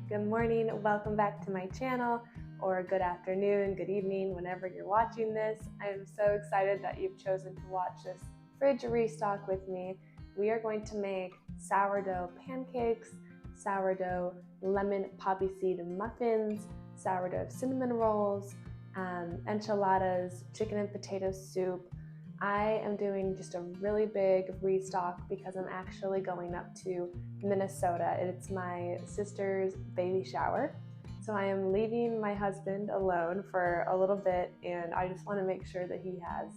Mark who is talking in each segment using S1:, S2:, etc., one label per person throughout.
S1: Good morning, welcome back to my channel, or good afternoon, good evening, whenever you're watching this. I am so excited that you've chosen to watch this fridge restock with me. We are going to make sourdough pancakes, sourdough lemon poppy seed muffins, sourdough cinnamon rolls, enchiladas, chicken and potato soup. I am doing just a really big restock because I'm actually going up to Minnesota. It's my sister's baby shower. So I am leaving my husband alone for a little bit, and I just want to make sure that he has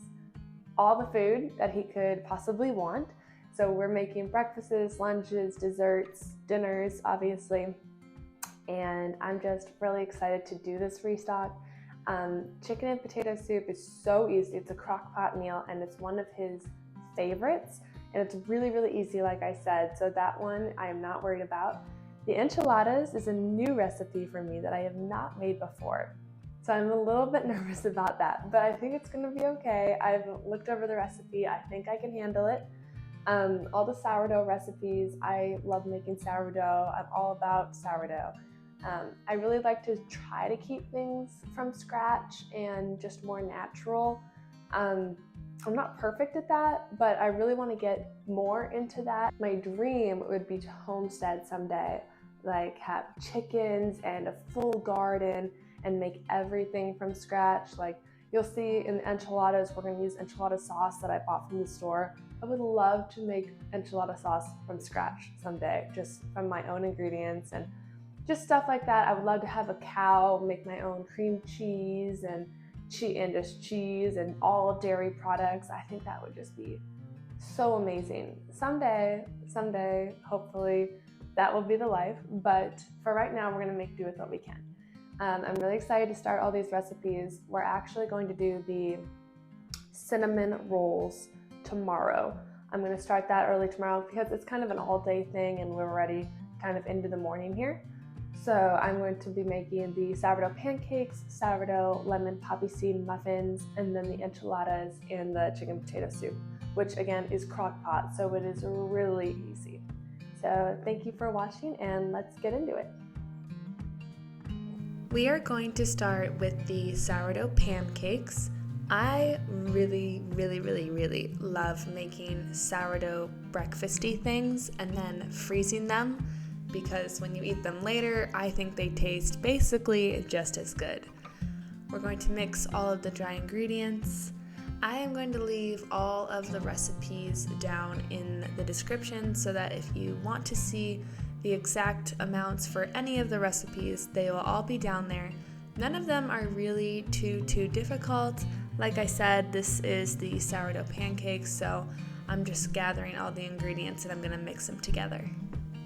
S1: all the food that he could possibly want. So we're making breakfasts, lunches, desserts, dinners, obviously. And I'm just really excited to do this restock. Chicken and potato soup is so easy. It's a crock pot meal and it's one of his favorites, and it's really, really easy, like I said. So that one I am not worried about. The enchiladas is a new recipe for me that I have not made before. So I'm a little bit nervous about that, but I think it's gonna be okay. I've looked over the recipe. I think I can handle it. All the sourdough recipes, I love making sourdough. I'm all about sourdough. I really like to try to keep things from scratch and just more natural. I'm not perfect at that, but I really want to get more into that. My dream would be to homestead someday, like have chickens and a full garden and make everything from scratch. Like you'll see in the enchiladas, we're going to use enchilada sauce that I bought from the store. I would love to make enchilada sauce from scratch someday, just from my own ingredients and just stuff like that. I would love to have a cow, make my own cream cheese and just cheese and all dairy products. I think that would just be so amazing. Someday, hopefully that will be the life. But for right now, we're gonna make do with what we can. I'm really excited to start all these recipes. We're actually going to do the cinnamon rolls tomorrow. I'm gonna start that early tomorrow because it's kind of an all-day thing and we're already kind of into the morning here. So I'm going to be making the sourdough pancakes, sourdough lemon poppy seed muffins, and then the enchiladas and the chicken potato soup, which again is crock pot, so it is really easy. So thank you for watching, and let's get into it. We are going to start with the sourdough pancakes. I really love making sourdough breakfasty things and then freezing them, because when you eat them later, I think they taste basically just as good. We're going to mix all of the dry ingredients. I am going to leave all of the recipes down in the description so that if you want to see the exact amounts for any of the recipes, they will all be down there. None of them are really too difficult. Like I said, this is the sourdough pancakes, so I'm just gathering all the ingredients and I'm gonna mix them together.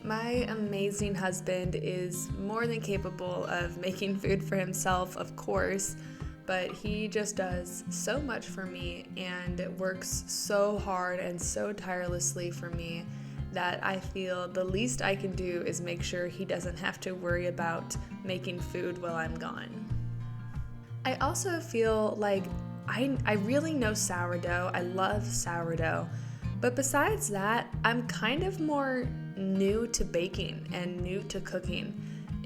S1: My amazing husband is more than capable of making food for himself, of course, but he just does so much for me and works so hard and so tirelessly for me that I feel the least I can do is make sure he doesn't have to worry about making food while I'm gone. I also feel like I really know sourdough. I love sourdough. But besides that, I'm kind of more new to baking and new to cooking.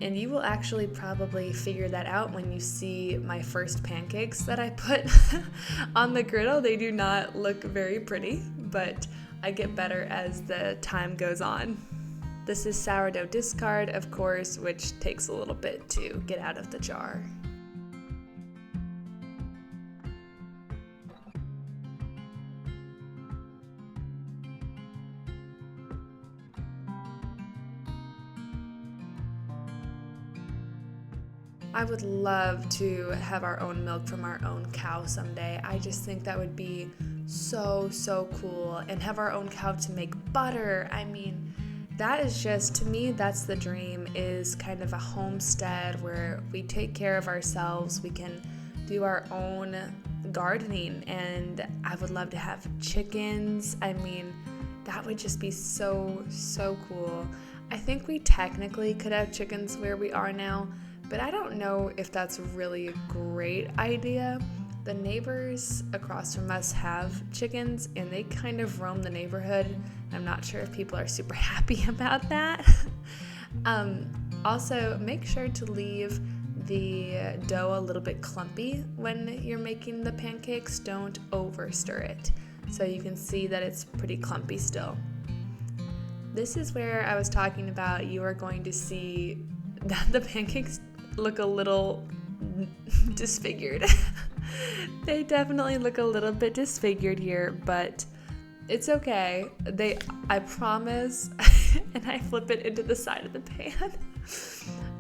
S1: And you will actually probably figure that out when you see my first pancakes that I put on the griddle. They do not look very pretty, but I get better as the time goes on. This is sourdough discard, of course, which takes a little bit to get out of the jar. I would love to have our own milk from our own cow someday. I just think that would be so cool. And have our own cow to make butter. I mean, that is just, to me, that's the dream, is kind of a homestead where we take care of ourselves. We can do our own gardening, and I would love to have chickens. I mean, that would just be so cool. I think we technically could have chickens where we are now, but I don't know if that's really a great idea. The neighbors across from us have chickens and they kind of roam the neighborhood. I'm not sure if people are super happy about that. Also, make sure to leave the dough a little bit clumpy when you're making the pancakes. Don't over stir it. So you can see that it's pretty clumpy still. This is where I was talking about you are going to see that the pancakes look a little disfigured. They definitely look a little bit disfigured here, but it's okay. I promise, and I flip it into the side of the pan.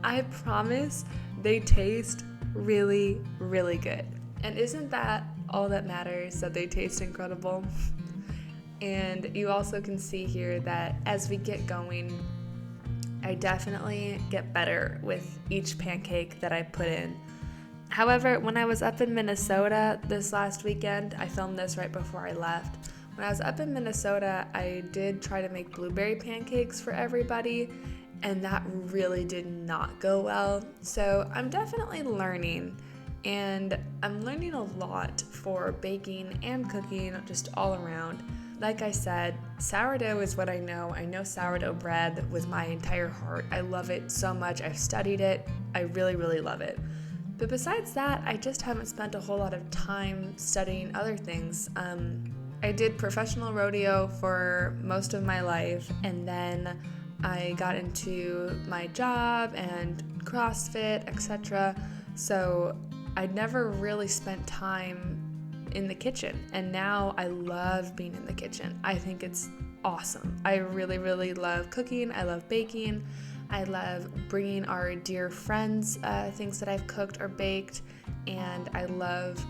S1: I promise they taste really, really good. And isn't that all that matters, that they taste incredible? And you also can see here that as we get going, I definitely get better with each pancake that I put in. However, when I was up in Minnesota this last weekend, I filmed this right before I left. When I was up in Minnesota, I did try to make blueberry pancakes for everybody, and that really did not go well. So I'm definitely learning, and I'm learning a lot for baking and cooking just all around. Like I said, sourdough is what I know. I know sourdough bread with my entire heart. I love it so much. I've studied it. I really, really love it. But besides that, I just haven't spent a whole lot of time studying other things. I did professional rodeo for most of my life, and then I got into my job and CrossFit, etc. So I never really spent time in the kitchen, and now I love being in the kitchen. I think it's awesome. I really, really love cooking. I love baking. I love bringing our dear friends things that I've cooked or baked, and I love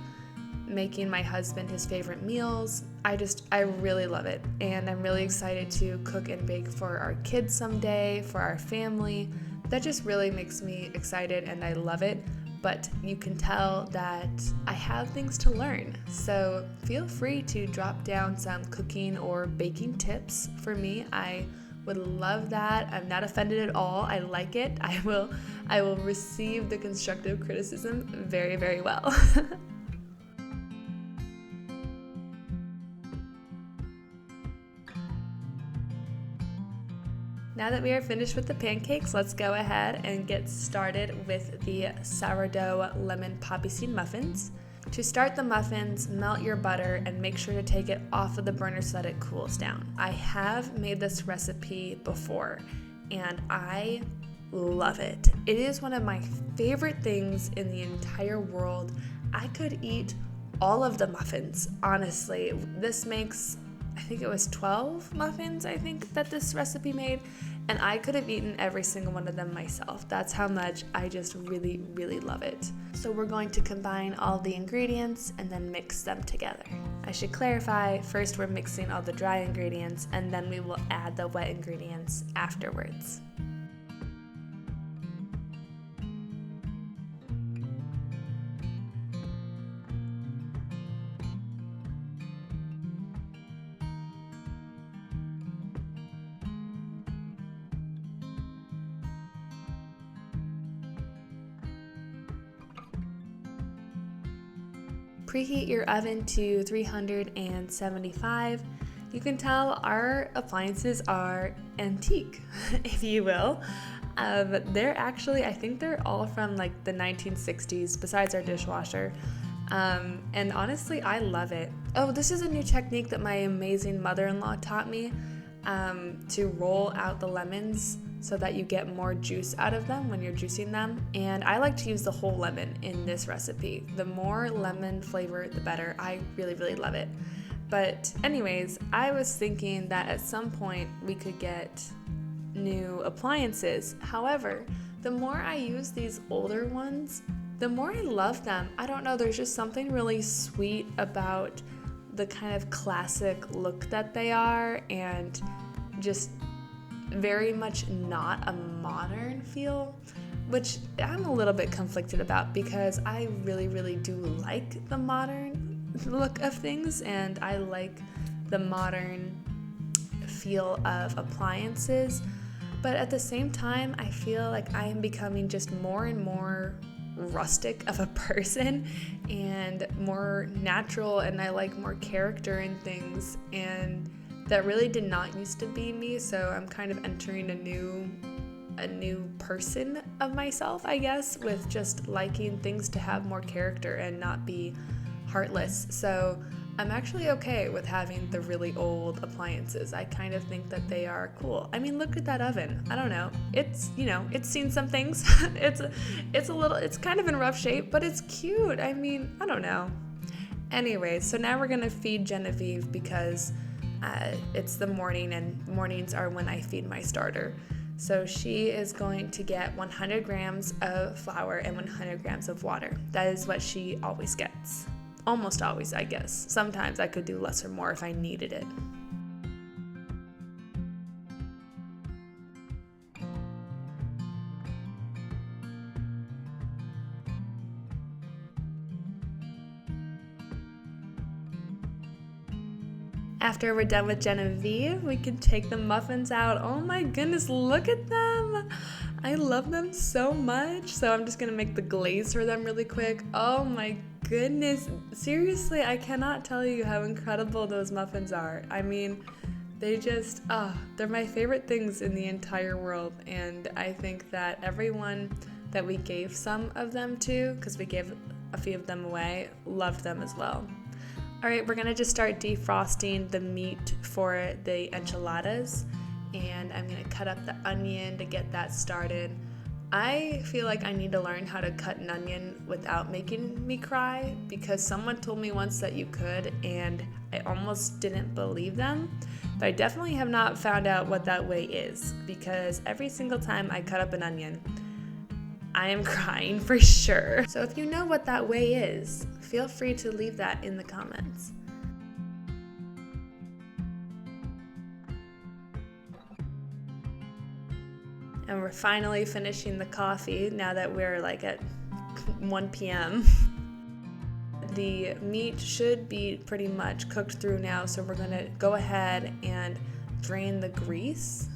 S1: making my husband his favorite meals. I really love it, and I'm really excited to cook and bake for our kids someday, for our family. That just really makes me excited, and I love it. But you can tell that I have things to learn. So feel free to drop down some cooking or baking tips for me. I would love that. I'm not offended at all. I like it. I will receive the constructive criticism very, very well. Now that we are finished with the pancakes, let's go ahead and get started with the sourdough lemon poppy seed muffins. To start the muffins, melt your butter and make sure to take it off of the burner so that it cools down. I have made this recipe before, and I love it. It is one of my favorite things in the entire world. I could eat all of the muffins, honestly. This makes, I think it was 12 muffins, I think, that this recipe made, and I could have eaten every single one of them myself. That's how much I just really, really love it. So we're going to combine all the ingredients and then mix them together. I should clarify, first we're mixing all the dry ingredients, and then we will add the wet ingredients afterwards. Preheat your oven to 375. You can tell our appliances are antique, if you will. They're actually, I think they're all from like the 1960s, besides our dishwasher. And honestly, I love it. Oh, this is a new technique that my amazing mother-in-law taught me, to roll out the lemons so that you get more juice out of them when you're juicing them. And I like to use the whole lemon in this recipe. The more lemon flavor, the better. I really, really love it. But anyways, I was thinking that at some point we could get new appliances. However, the more I use these older ones, the more I love them. I don't know, there's just something really sweet about the kind of classic look that they are, and just very much not a modern feel, which I'm a little bit conflicted about because I really, really do like the modern look of things, and I like the modern feel of appliances. But at the same time, I feel like I am becoming just more and more rustic of a person and more natural, and I like more character in things, and that really did not used to be me. So I'm kind of entering a new a new person of myself, I guess, with just liking things to have more character and not be heartless. So I'm actually okay with having the really old appliances. I kind of think that they are cool. I mean, look at that oven. I don't know. It's, it's seen some things. It's kind of in rough shape, but it's cute. I mean, I don't know. Anyway, so now we're gonna feed Genevieve because it's the morning, and mornings are when I feed my starter. So she is going to get 100 grams of flour and 100 grams of water. That is what she always gets. Almost always, I guess. Sometimes I could do less or more if I needed it. After we're done with Genevieve, we can take the muffins out. Oh my goodness, look at them. I love them so much. So I'm just gonna make the glaze for them really quick. Oh my goodness. Seriously, I cannot tell you how incredible those muffins are. I mean, they're my favorite things in the entire world. And I think that everyone that we gave some of them to, because we gave a few of them away, loved them as well. All right, we're gonna just start defrosting the meat for the enchiladas, and I'm gonna cut up the onion to get that started. I feel like I need to learn how to cut an onion without making me cry, because someone told me once that you could, and I almost didn't believe them, but I definitely have not found out what that way is, because every single time I cut up an onion, I am crying for sure. So if you know what that way is, feel free to leave that in the comments. And we're finally finishing the coffee now that we're like at 1 p.m. The meat should be pretty much cooked through now, so we're gonna go ahead and drain the grease.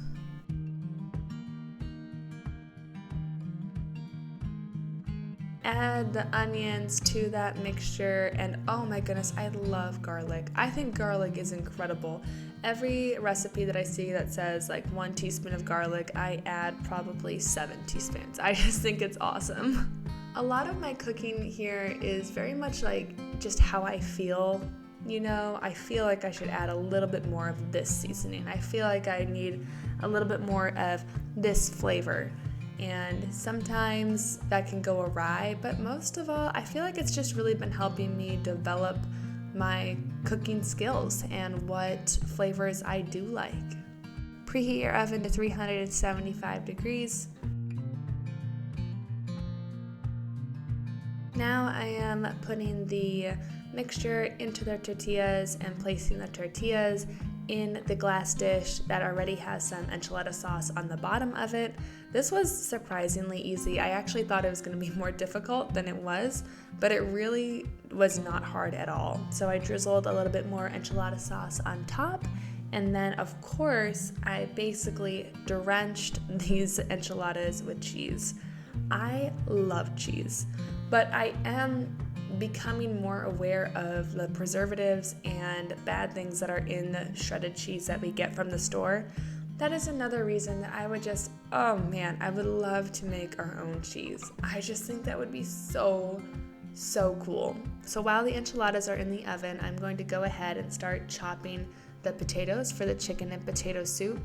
S1: Add the onions to that mixture, and oh my goodness, I love garlic. I think garlic is incredible. Every recipe that I see that says like 1 teaspoon of garlic, I add probably 7 teaspoons. I just think it's awesome. A lot of my cooking here is very much like just how I feel. I feel like I should add a little bit more of this seasoning. I feel like I need a little bit more of this flavor. And sometimes that can go awry, but most of all, I feel like it's just really been helping me develop my cooking skills and what flavors I do like. Preheat your oven to 375 degrees. Now I am putting the mixture into the tortillas and placing the tortillas in the glass dish that already has some enchilada sauce on the bottom of it. This was surprisingly easy. I actually thought it was going to be more difficult than it was, but it really was not hard at all. So I drizzled a little bit more enchilada sauce on top, and then of course I basically drenched these enchiladas with cheese. I love cheese, but I am becoming more aware of the preservatives and bad things that are in the shredded cheese that we get from the store. That is another reason that I would love to make our own cheese. I just think that would be so cool. So while the enchiladas are in the oven, I'm going to go ahead and start chopping the potatoes for the chicken and potato soup.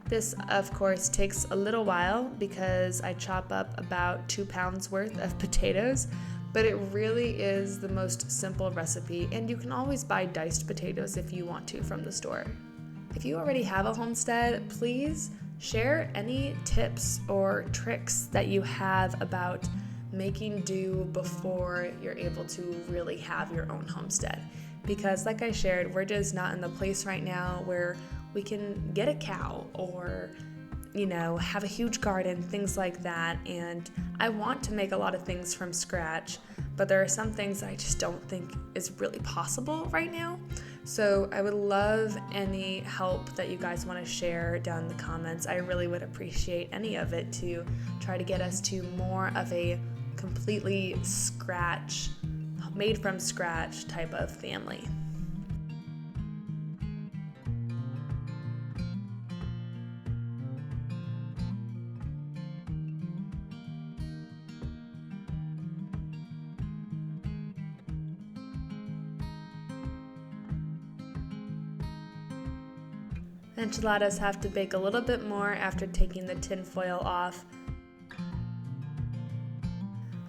S1: This, of course, takes a little while because I chop up about 2 pounds worth of potatoes, but it really is the most simple recipe, and you can always buy diced potatoes if you want to from the store. If you already have a homestead, please share any tips or tricks that you have about making do before you're able to really have your own homestead. Because like I shared, we're just not in the place right now where we can get a cow or have a huge garden, things like that. And I want to make a lot of things from scratch, but there are some things I just don't think is really possible right now. So I would love any help that you guys want to share down in the comments. I really would appreciate any of it to try to get us to more of a completely made from scratch type of family. The enchiladas have to bake a little bit more after taking the tin foil off.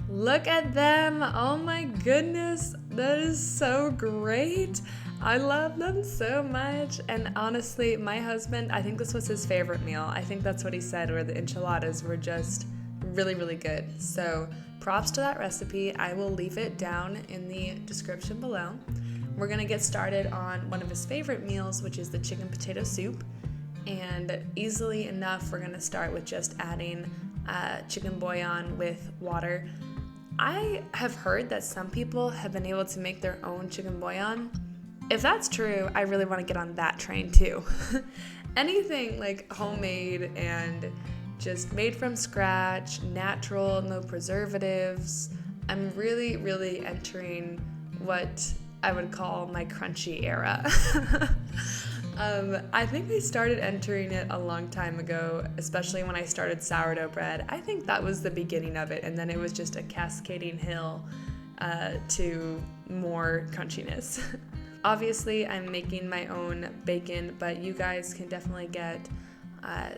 S1: Look at them! Oh my goodness, that is so great! I love them so much, and honestly, my husband, I think this was his favorite meal. I think that's what he said, where the enchiladas were just really, really good. So props to that recipe. I will leave it down in the description below. We're gonna get started on one of his favorite meals, which is the chicken potato soup. And easily enough, we're gonna start with just adding chicken bouillon with water. I have heard that some people have been able to make their own chicken bouillon. If that's true, I really want to get on that train too. Anything like homemade and just made from scratch, natural, no preservatives. I'm really, really entering what I would call my crunchy era. I think I started entering it a long time ago, especially when I started sourdough bread. I think that was the beginning of it, and then it was just a cascading hill to more crunchiness. Obviously, I'm making my own bacon, but you guys can definitely get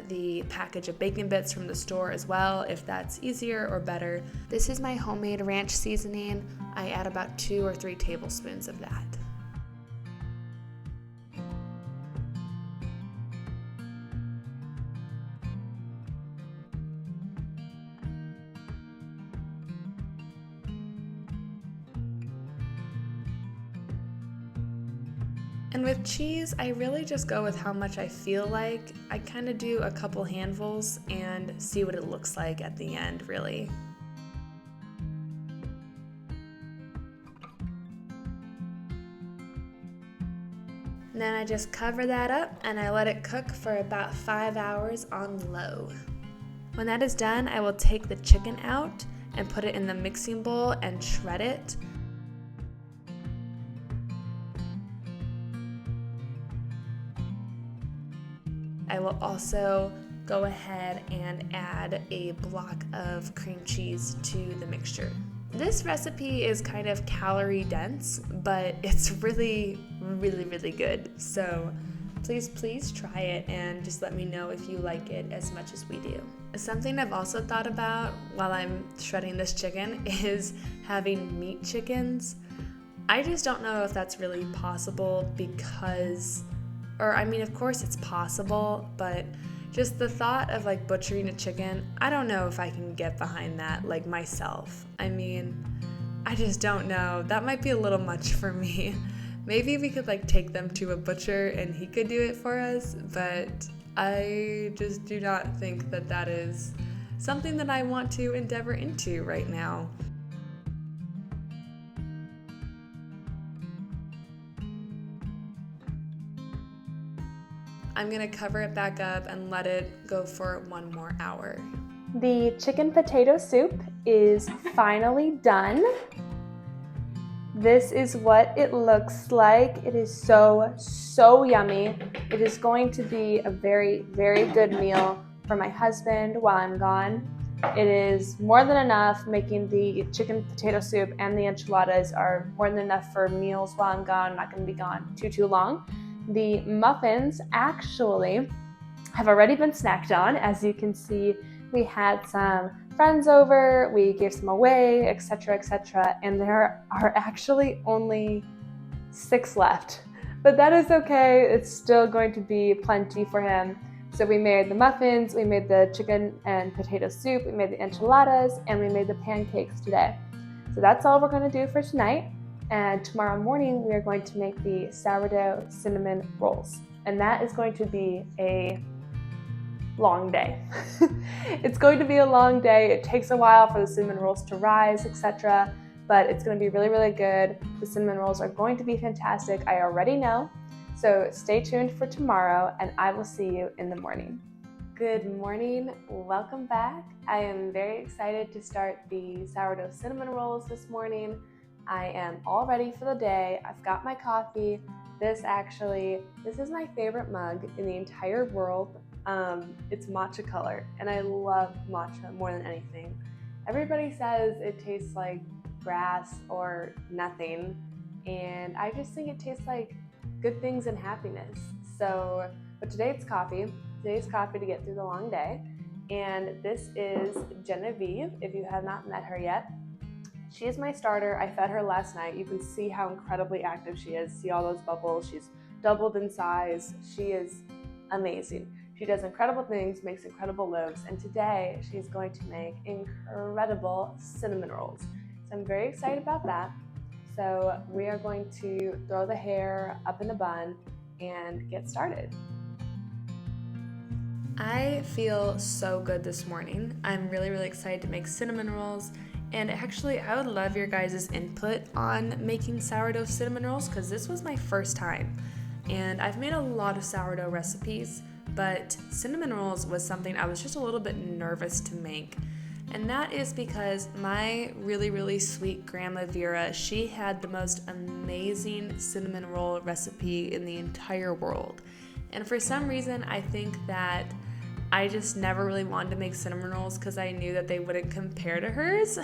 S1: the package of bacon bits from the store as well, if that's easier or better. This is my homemade ranch seasoning. I add about 2 or 3 tablespoons of that. And with cheese, I really just go with how much I feel like. I kind of do a couple handfuls and see what it looks like at the end, really. And then I just cover that up and I let it cook for about 5 hours on low. When that is done, I will take the chicken out and put it in the mixing bowl and shred it. I will also go ahead and add a block of cream cheese to the mixture. This recipe is kind of calorie dense, but it's really, really, really good. So please try it and just let me know if you like it as much as we do. Something I've also thought about while I'm shredding this chicken is having meat chickens. I just don't know if that's really possible because, or I mean, of course it's possible, but just the thought of like butchering a chicken, I don't know if I can get behind that like myself. I mean, I just don't know. That might be a little much for me. Maybe we could like take them to a butcher and he could do it for us, but I just do not think that that is something that I want to endeavor into right now. I'm gonna cover it back up and let it go for 1 more hour. The chicken potato soup is finally done. This is what it looks like. It is so yummy. It is going to be a very, very good meal for my husband while I'm gone. It is more than enough. Making the chicken potato soup and the enchiladas are more than enough for meals while I'm gone. I'm not gonna be gone too long. The muffins actually have already been snacked on. As you can see, we had some friends over, we gave some away, etc., and there are actually only 6 left. But that is okay, it's still going to be plenty for him. So we made the muffins, we made the chicken and potato soup, we made the enchiladas, and we made the pancakes today. So that's all we're going to do for tonight. And tomorrow morning, we are going to make the sourdough cinnamon rolls. And that is going to be a long day. It's going to be a long day. It takes a while for the cinnamon rolls to rise, etc. But it's going to be really, really good. The cinnamon rolls are going to be fantastic. I already know. So stay tuned for tomorrow, and I will see you in the morning. Good morning. Welcome back. I am very excited to start the sourdough cinnamon rolls this morning. I am all ready for the day. I've got my coffee. This is my favorite mug in the entire world. It's matcha color, and I love matcha more than anything. Everybody says it tastes like grass or nothing, and I just think it tastes like good things and happiness. So But today it's coffee. Today's coffee to get through the long day. And this is Genevieve, if you have not met her yet. She is my starter. I fed her last night. You can see how incredibly active she is. See all those bubbles? She's doubled in size. She is amazing. She does incredible things, makes incredible loaves, and today she's going to make incredible cinnamon rolls. So I'm very excited about that. So we are going to throw the hair up in a bun and get started. I feel so good this morning. I'm really excited to make cinnamon rolls. And actually, I would love your guys' input on making sourdough cinnamon rolls because this was my first time. And I've made a lot of sourdough recipes, but cinnamon rolls was something I was just a little bit nervous to make. And that is because my really sweet grandma Vera, she had the most amazing cinnamon roll recipe in the entire world. And for some reason, I think that I just never really wanted to make cinnamon rolls because I knew that they wouldn't compare to hers,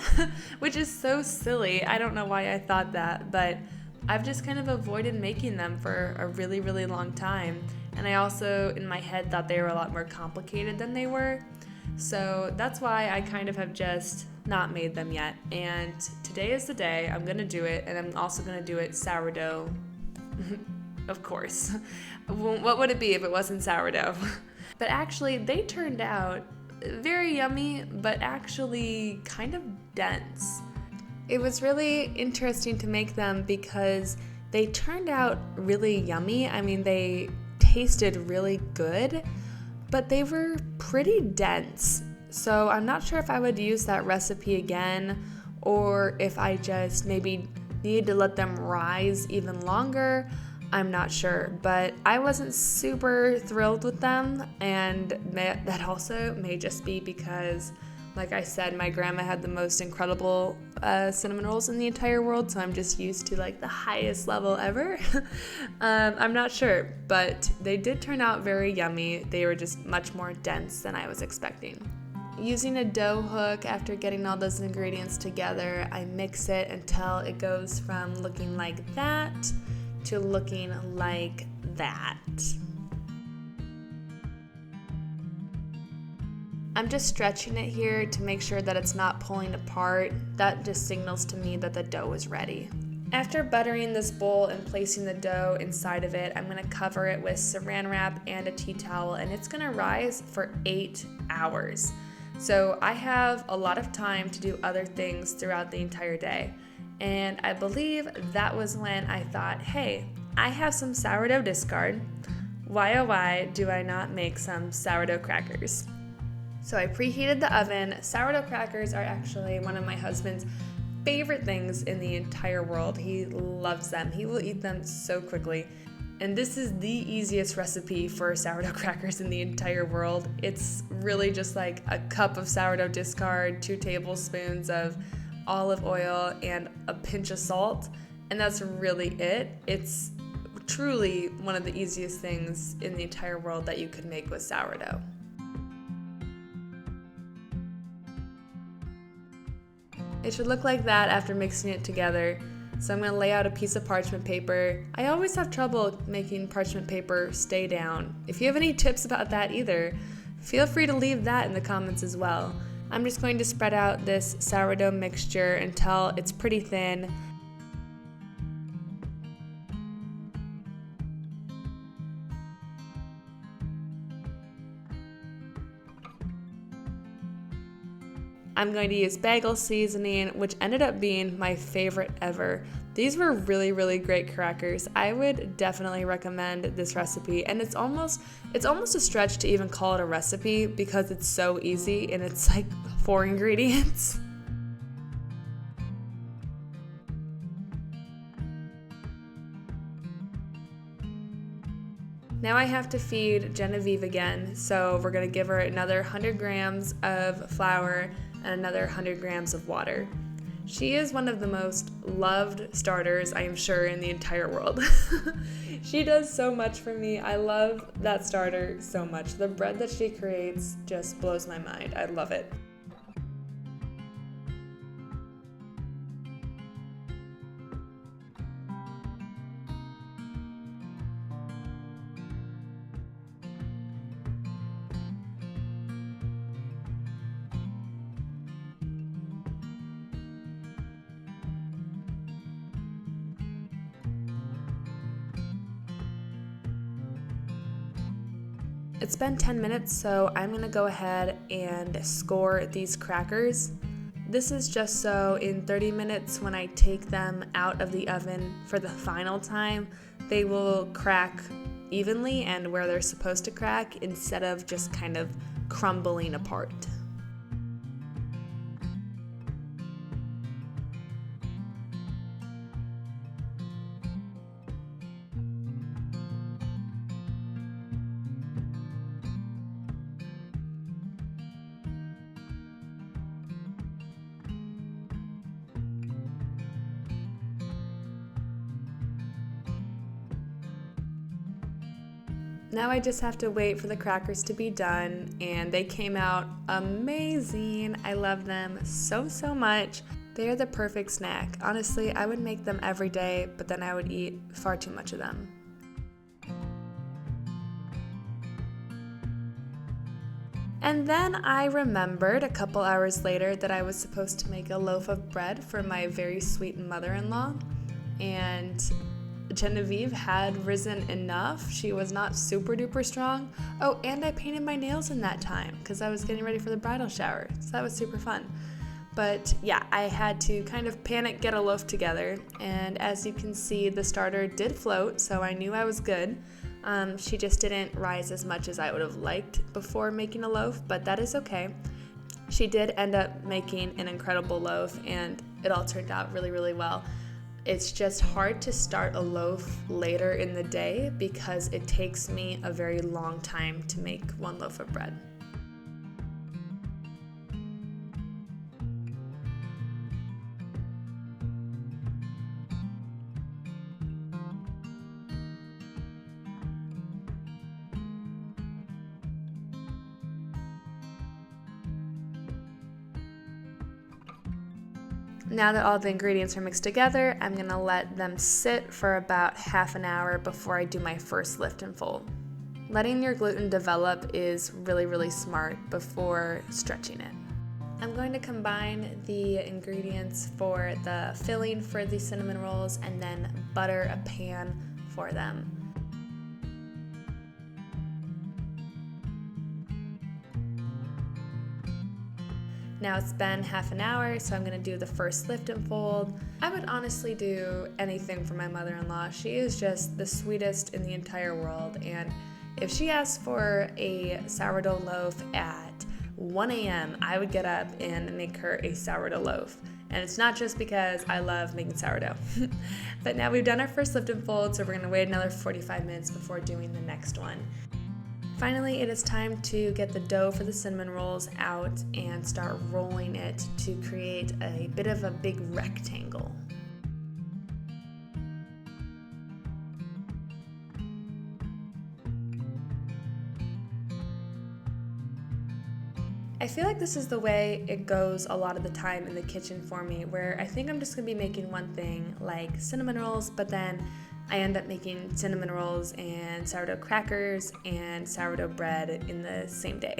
S1: which is so silly. I don't know why I thought that, but I've just kind of avoided making them for a really long time. And I also, in my head, thought they were a lot more complicated than they were. So that's why I kind of have just not made them yet. And today is the day. I'm going to do it, and I'm also going to do it sourdough, of course. What would it be if it wasn't sourdough? But actually, they turned out very yummy, but actually kind of dense. It was really interesting to make them because they turned out really yummy. I mean, they tasted really good, but they were pretty dense. So I'm not sure if I would use that recipe again, or if I just maybe need to let them rise even longer. I'm not sure, but I wasn't super thrilled with them, and that also may just be because, like I said, my grandma had the most incredible cinnamon rolls in the entire world, so I'm just used to like the highest level ever. I'm not sure, but they did turn out very yummy. They were just much more dense than I was expecting. Using a dough hook, after getting all those ingredients together, I mix it until it goes from looking like that to looking like that. I'm just stretching it here to make sure that it's not pulling apart. That just signals to me that the dough is ready. After buttering this bowl and placing the dough inside of it, I'm going to cover it with saran wrap and a tea towel, and it's going to rise for 8 hours. So I have a lot of time to do other things throughout the entire day. And I believe that was when I thought, hey, I have some sourdough discard. Why oh why do I not make some sourdough crackers? So I preheated the oven. Sourdough crackers are actually one of my husband's favorite things in the entire world. He loves them. He will eat them so quickly. And this is the easiest recipe for sourdough crackers in the entire world. It's really just like a cup of sourdough discard, 2 tablespoons of olive oil, and a pinch of salt, and that's really it. It's truly one of the easiest things in the entire world that you could make with sourdough. It should look like that after mixing it together. So I'm going to lay out a piece of parchment paper. I always have trouble making parchment paper stay down. If you have any tips about that either, feel free to leave that in the comments as well. I'm just going to spread out this sourdough mixture until it's pretty thin. I'm going to use bagel seasoning, which ended up being my favorite ever. These were really great crackers. I would definitely recommend this recipe, and it's almost a stretch to even call it a recipe because it's so easy and it's like 4 ingredients. Now I have to feed Genevieve again, so we're gonna give her another 100 grams of flour and another 100 grams of water. She is one of the most loved starters, I am sure, in the entire world. She does so much for me. I love that starter so much. The bread that she creates just blows my mind. I love it. It's been 10 minutes, so I'm gonna go ahead and score these crackers. This is just so in 30 minutes when I take them out of the oven for the final time, they will crack evenly and where they're supposed to crack instead of just kind of crumbling apart. Now I just have to wait for the crackers to be done, and they came out amazing. I love them so much. They are the perfect snack. Honestly, I would make them every day, but then I would eat far too much of them. And then I remembered a couple hours later that I was supposed to make a loaf of bread for my very sweet mother-in-law, and Genevieve had risen enough. She was not super duper strong. Oh, and I painted my nails in that time because I was getting ready for the bridal shower, so that was super fun. But yeah, I had to kind of panic get a loaf together, and as you can see, the starter did float, so I knew I was good. She just didn't rise as much as I would have liked before making a loaf, but that is okay. She did end up making an incredible loaf, and it all turned out really well. It's just hard to start a loaf later in the day because it takes me a very long time to make one loaf of bread. Now that all the ingredients are mixed together, I'm going to let them sit for about half an hour before I do my first lift and fold. Letting your gluten develop is really smart before stretching it. I'm going to combine the ingredients for the filling for the cinnamon rolls and then butter a pan for them. Now it's been half an hour, so I'm gonna do the first lift and fold. I would honestly do anything for my mother-in-law. She is just the sweetest in the entire world, and if she asked for a sourdough loaf at 1 a.m., I would get up and make her a sourdough loaf. And it's not just because I love making sourdough. But now we've done our first lift and fold, so we're gonna wait another 45 minutes before doing the next one. Finally, it is time to get the dough for the cinnamon rolls out and start rolling it to create a bit of a big rectangle. I feel like this is the way it goes a lot of the time in the kitchen for me, where I think I'm just gonna be making one thing like cinnamon rolls, but then I end up making cinnamon rolls and sourdough crackers and sourdough bread in the same day.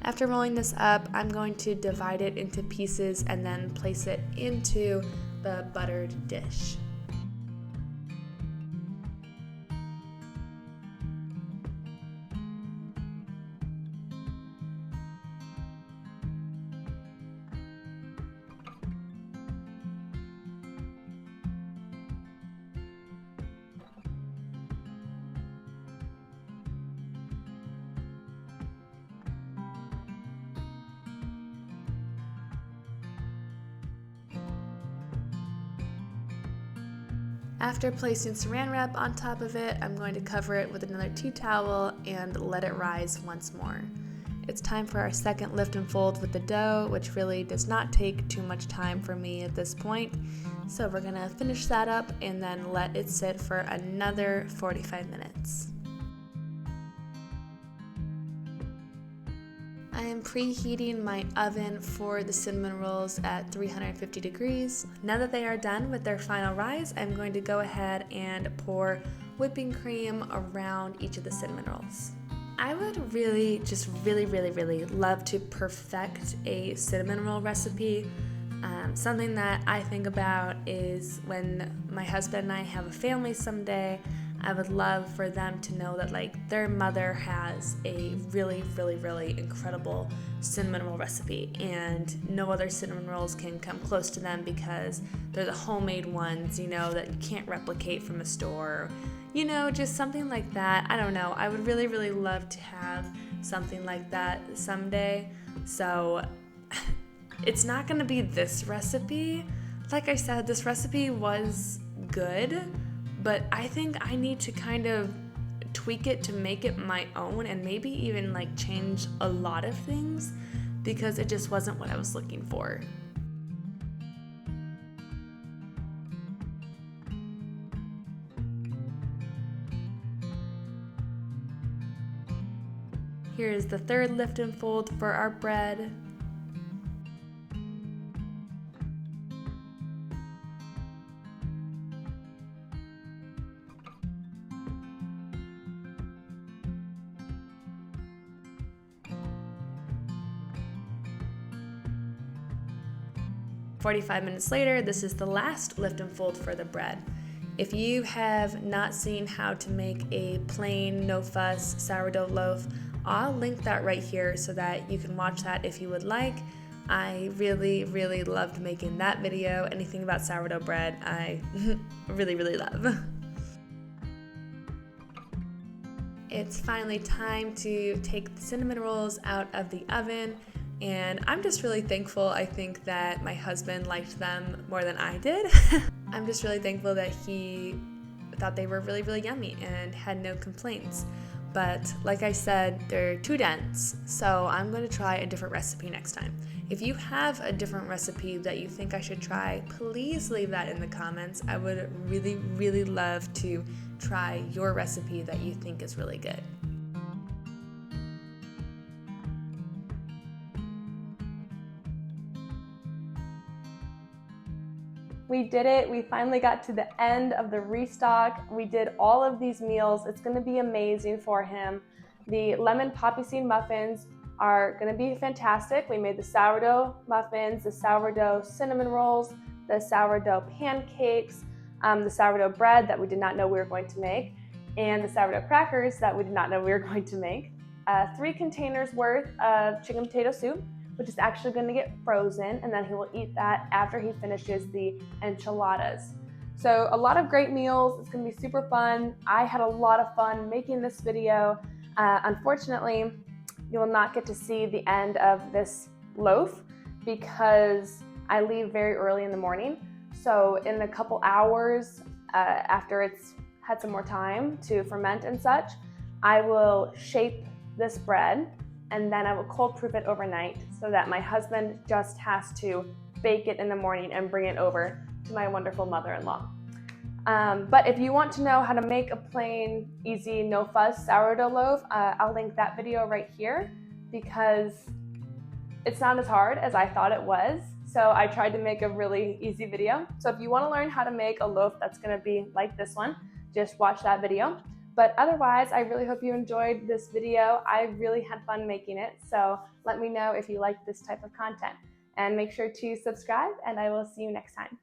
S1: After rolling this up, I'm going to divide it into pieces and then place it into the buttered dish. After placing saran wrap on top of it, I'm going to cover it with another tea towel and let it rise once more. It's time for our second lift and fold with the dough, which really does not take too much time for me at this point. So we're gonna finish that up and then let it sit for another 45 minutes. I am preheating my oven for the cinnamon rolls at 350 degrees. Now that they are done with their final rise, I'm going to go ahead and pour whipping cream around each of the cinnamon rolls. I would really love to perfect a cinnamon roll recipe, Something that I think about is when my husband and I have a family someday, I would love for them to know that like their mother has a really, really, really incredible cinnamon roll recipe, and no other cinnamon rolls can come close to them because they're the homemade ones, you know, that you can't replicate from a store, you know, just something like that. I don't know. I would really, really love to have something like that someday. So it's not going to be this recipe. Like I said, this recipe was good, but I think I need to kind of tweak it to make it my own, and maybe even like change a lot of things because it just wasn't what I was looking for. Here's the third lift and fold for our bread. "45 minutes later, this is the last lift and fold for the bread. If you have not seen how to make a plain, no fuss sourdough loaf, I'll link that right here so that you can watch that if you would like. I really, really loved making that video. Anything about sourdough bread, I really, really love. It's finally time to take the cinnamon rolls out of the oven, and I'm just really thankful. I think that my husband liked them more than I did. I'm just really thankful that he thought they were really, really yummy and had no complaints. But like I said, they're too dense, so I'm going to try a different recipe next time. If you have a different recipe that you think I should try, please leave that in the comments. I would really, really love to try your recipe that you think is really good. We did it. We finally got to the end of the restock. We did all of these meals. It's going to be amazing for him. The lemon poppy seed muffins are going to be fantastic. We made the sourdough muffins, the sourdough cinnamon rolls, the sourdough pancakes, the sourdough bread that we did not know we were going to make, and the sourdough crackers that we did not know we were going to make. 3 containers worth of chicken potato soup, which is actually going to get frozen, and then he will eat that after he finishes the enchiladas. So a lot of great meals. It's going to be super fun. I had a lot of fun making this video. Unfortunately, you will not get to see the end of this loaf because I leave very early in the morning. So in a couple hours after it's had some more time to ferment and such, I will shape this bread, and then I will cold proof it overnight so that my husband just has to bake it in the morning and bring it over to my wonderful mother-in-law. But if you want to know how to make a plain, easy, no-fuss sourdough loaf, I'll link that video right here because it's not as hard as I thought it was. So I tried to make a really easy video. So if you want to learn how to make a loaf that's going to be like this one, just watch that video. But otherwise, I really hope you enjoyed this video. I really had fun making it. So let me know if you like this type of content. And make sure to subscribe, and I will see you next time.